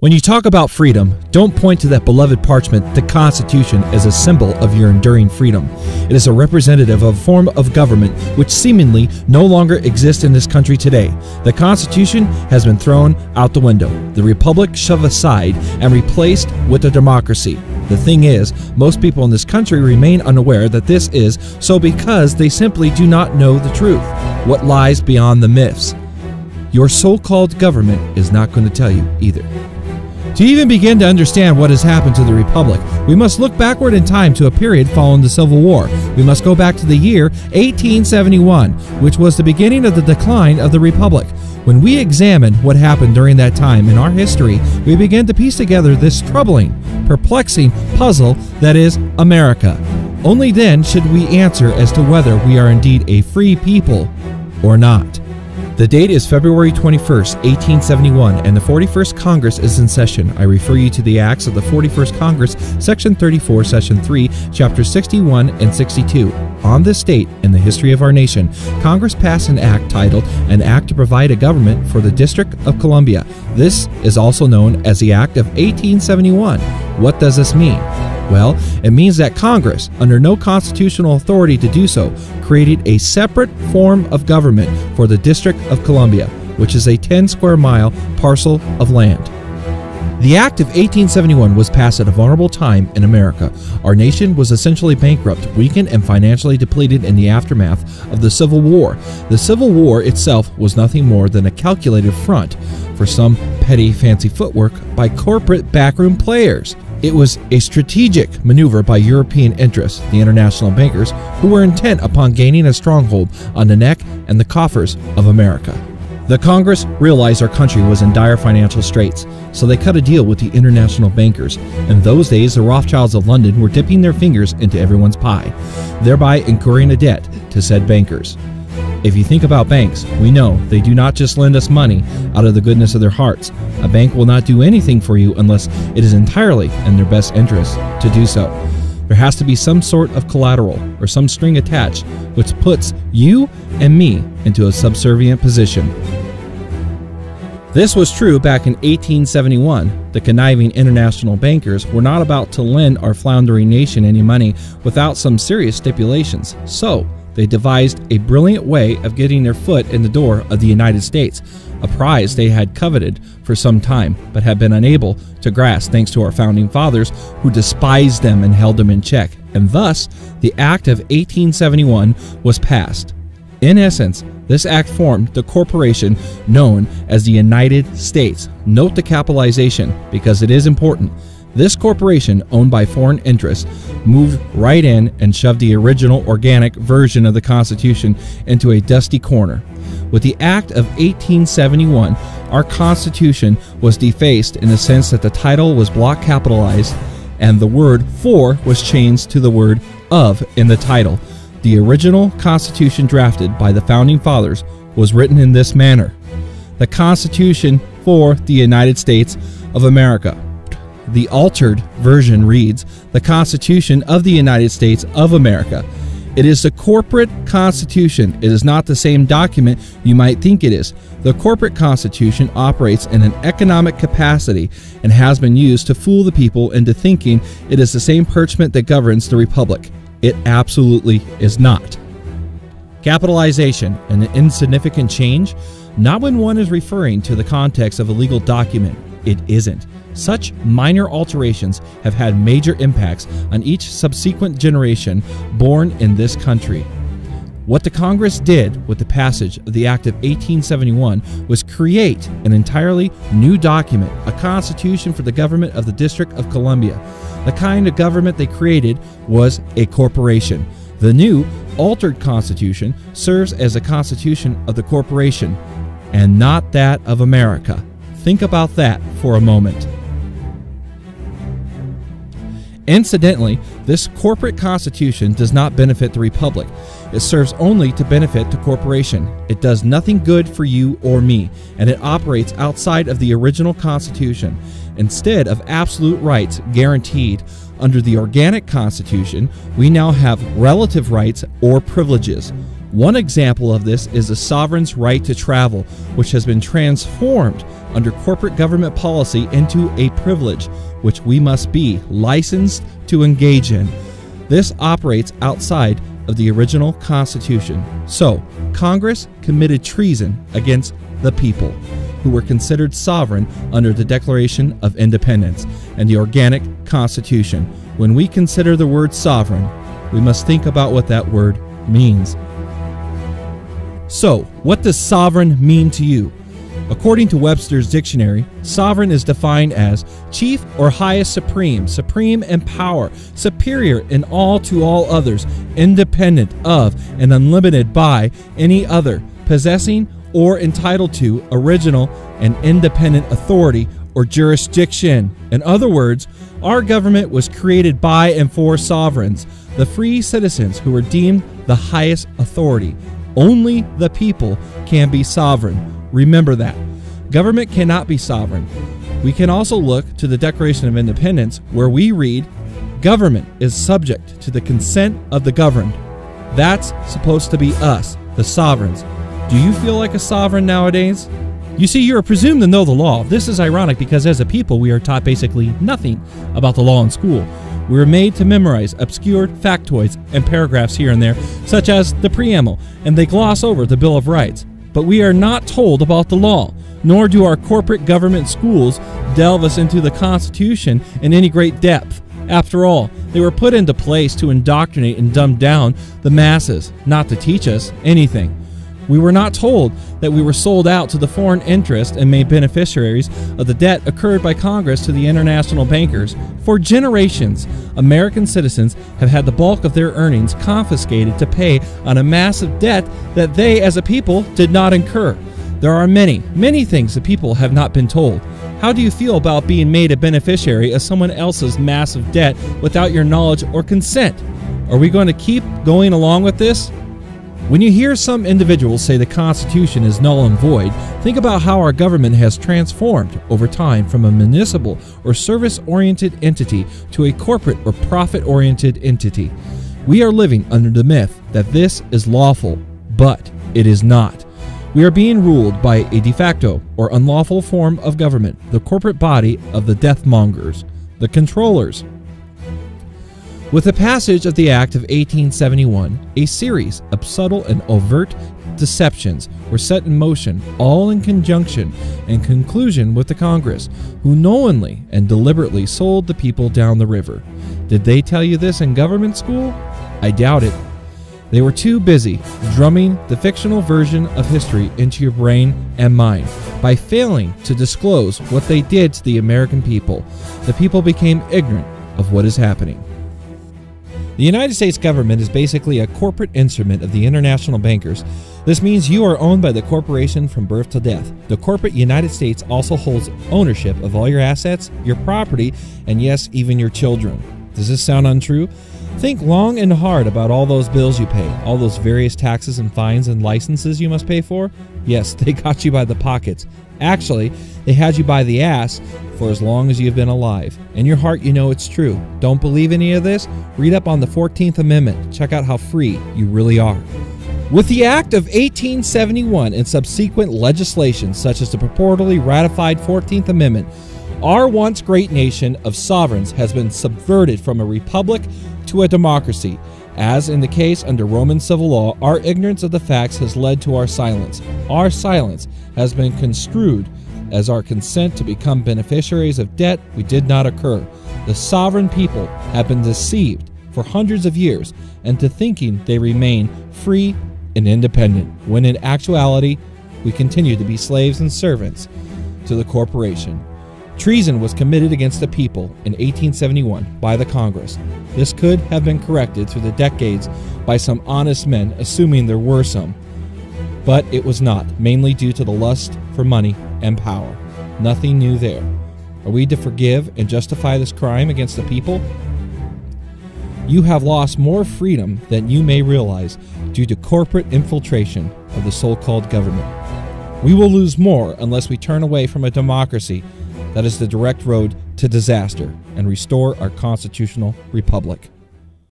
When you talk about freedom, don't point to that beloved parchment, the Constitution, as a symbol of your enduring freedom. It is a representative of a form of government which seemingly no longer exists in this country today. The Constitution has been thrown out the window, the Republic shoved aside and replaced with a democracy. The thing is, most people in this country remain unaware that this is so because they simply do not know the truth, what lies beyond the myths. Your so-called government is not going to tell you either. To even begin to understand what has happened to the Republic, we must look backward in time to a period following the Civil War. We must go back to the year 1871, which was the beginning of the decline of the Republic. When we examine what happened during that time in our history, we begin to piece together this troubling, perplexing puzzle that is America. Only then should we answer as to whether we are indeed a free people or not. The date is February 21st, 1871, and the 41st Congress is in session. I refer you to the Acts of the 41st Congress, Section 34, Session 3, Chapters 61 and 62. On this date in the history of our nation, Congress passed an act titled An Act to Provide a Government for the District of Columbia. This is also known as the Act of 1871. What does this mean? Well, it means that Congress, under no constitutional authority to do so, created a separate form of government for the District of Columbia, which is a 10 square mile parcel of land. The Act of 1871 was passed at a vulnerable time in America. Our nation was essentially bankrupt, weakened, and financially depleted in the aftermath of the Civil War. The Civil War itself was nothing more than a calculated front for some petty fancy footwork by corporate backroom players. It was a strategic maneuver by European interests, the international bankers, who were intent upon gaining a stronghold on the neck and the coffers of America. The Congress realized our country was in dire financial straits, so they cut a deal with the international bankers. In those days, the Rothschilds of London were dipping their fingers into everyone's pie, thereby incurring a debt to said bankers. If you think about banks, we know they do not just lend us money out of the goodness of their hearts. A bank will not do anything for you unless it is entirely in their best interest to do so. There has to be some sort of collateral or some string attached which puts you and me into a subservient position. This was true back in 1871. The conniving international bankers were not about to lend our floundering nation any money without some serious stipulations. So, they devised a brilliant way of getting their foot in the door of the United States, a prize they had coveted for some time but had been unable to grasp thanks to our founding fathers who despised them and held them in check, and thus the Act of 1871 was passed. In essence, this act formed the corporation known as the United States. Note the capitalization because it is important. This corporation, owned by foreign interests, moved right in and shoved the original organic version of the Constitution into a dusty corner. With the Act of 1871, our Constitution was defaced in the sense that the title was block capitalized and the word for was changed to the word of in the title. The original Constitution drafted by the Founding Fathers was written in this manner: the Constitution for the United States of America. The altered version reads, the Constitution of the United States of America. It is the corporate constitution. It is not the same document you might think it is. The corporate constitution operates in an economic capacity and has been used to fool the people into thinking it is the same parchment that governs the republic. It absolutely is not. Capitalization, an insignificant change, not when one is referring to the context of a legal document. It isn't. Such minor alterations have had major impacts on each subsequent generation born in this country. What the Congress did with the passage of the Act of 1871 was create an entirely new document, a constitution for the government of the District of Columbia. The kind of government they created was a corporation. The new, altered constitution serves as a constitution of the corporation and not that of America. Think about that for a moment. Incidentally, this corporate constitution does not benefit the republic. It serves only to benefit the corporation. It does nothing good for you or me, and it operates outside of the original constitution. Instead of absolute rights guaranteed under the organic constitution, we now have relative rights or privileges. One example of this is the sovereign's right to travel, which has been transformed under corporate government policy into a privilege, which we must be licensed to engage in. This operates outside of the original Constitution. So, Congress committed treason against the people, who were considered sovereign under the Declaration of Independence and the organic Constitution. When we consider the word sovereign, we must think about what that word means. So, what does sovereign mean to you? According to Webster's dictionary, sovereign is defined as chief or highest supreme, supreme in power, superior in all to all others, independent of and unlimited by any other, possessing or entitled to original and independent authority or jurisdiction. In other words, our government was created by and for sovereigns, the free citizens who were deemed the highest authority. Only the people can be sovereign. Remember that. Government cannot be sovereign. We can also look to the Declaration of Independence, where we read, "Government is subject to the consent of the governed." That's supposed to be us, the sovereigns. Do you feel like a sovereign nowadays? You see, you are presumed to know the law. This is ironic because as a people, we are taught basically nothing about the law in school. We are made to memorize obscure factoids and paragraphs here and there, such as the preamble, and they gloss over the Bill of Rights. But we are not told about the law, nor do our corporate government schools delve us into the Constitution in any great depth. After all, they were put into place to indoctrinate and dumb down the masses, not to teach us anything. We were not told that we were sold out to the foreign interest and made beneficiaries of the debt occurred by Congress to the international bankers. For generations, American citizens have had the bulk of their earnings confiscated to pay on a massive debt that they as a people did not incur. There are many, many things the people have not been told. How do you feel about being made a beneficiary of someone else's massive debt without your knowledge or consent? Are we going to keep going along with this? When you hear some individuals say the Constitution is null and void, think about how our government has transformed over time from a municipal or service-oriented entity to a corporate or profit-oriented entity. We are living under the myth that this is lawful, but it is not. We are being ruled by a de facto or unlawful form of government, the corporate body of the deathmongers, the controllers. With the passage of the Act of 1871, a series of subtle and overt deceptions were set in motion, all in conjunction and conclusion with the Congress, who knowingly and deliberately sold the people down the river. Did they tell you this in government school? I doubt it. They were too busy drumming the fictional version of history into your brain and mind. By failing to disclose what they did to the American people, the people became ignorant of what is happening. The United States government is basically a corporate instrument of the international bankers. This means you are owned by the corporation from birth to death. The corporate United States also holds ownership of all your assets, your property, and yes, even your children. Does this sound untrue? Think long and hard about all those bills you pay, all those various taxes and fines and licenses you must pay for. Yes, they got you by the pockets. Actually, they had you by the ass for as long as you've been alive. In your heart, you know it's true. Don't believe any of this? Read up on the 14th Amendment. Check out how free you really are. With the Act of 1871 and subsequent legislation, such as the purportedly ratified 14th Amendment, our once great nation of sovereigns has been subverted from a republic to a democracy. As in the case under Roman civil law, our ignorance of the facts has led to our silence. Our silence has been construed as our consent to become beneficiaries of debt we did not incur. The sovereign people have been deceived for hundreds of years into thinking they remain free and independent, when in actuality we continue to be slaves and servants to the corporation. Treason was committed against the people in 1871 by the Congress. This could have been corrected through the decades by some honest men, assuming there were some. But it was not, mainly due to the lust for money and power. Nothing new there. Are we to forgive and justify this crime against the people? You have lost more freedom than you may realize due to corporate infiltration of the so-called government. We will lose more unless we turn away from a democracy that is the direct road to disaster and restore our constitutional republic.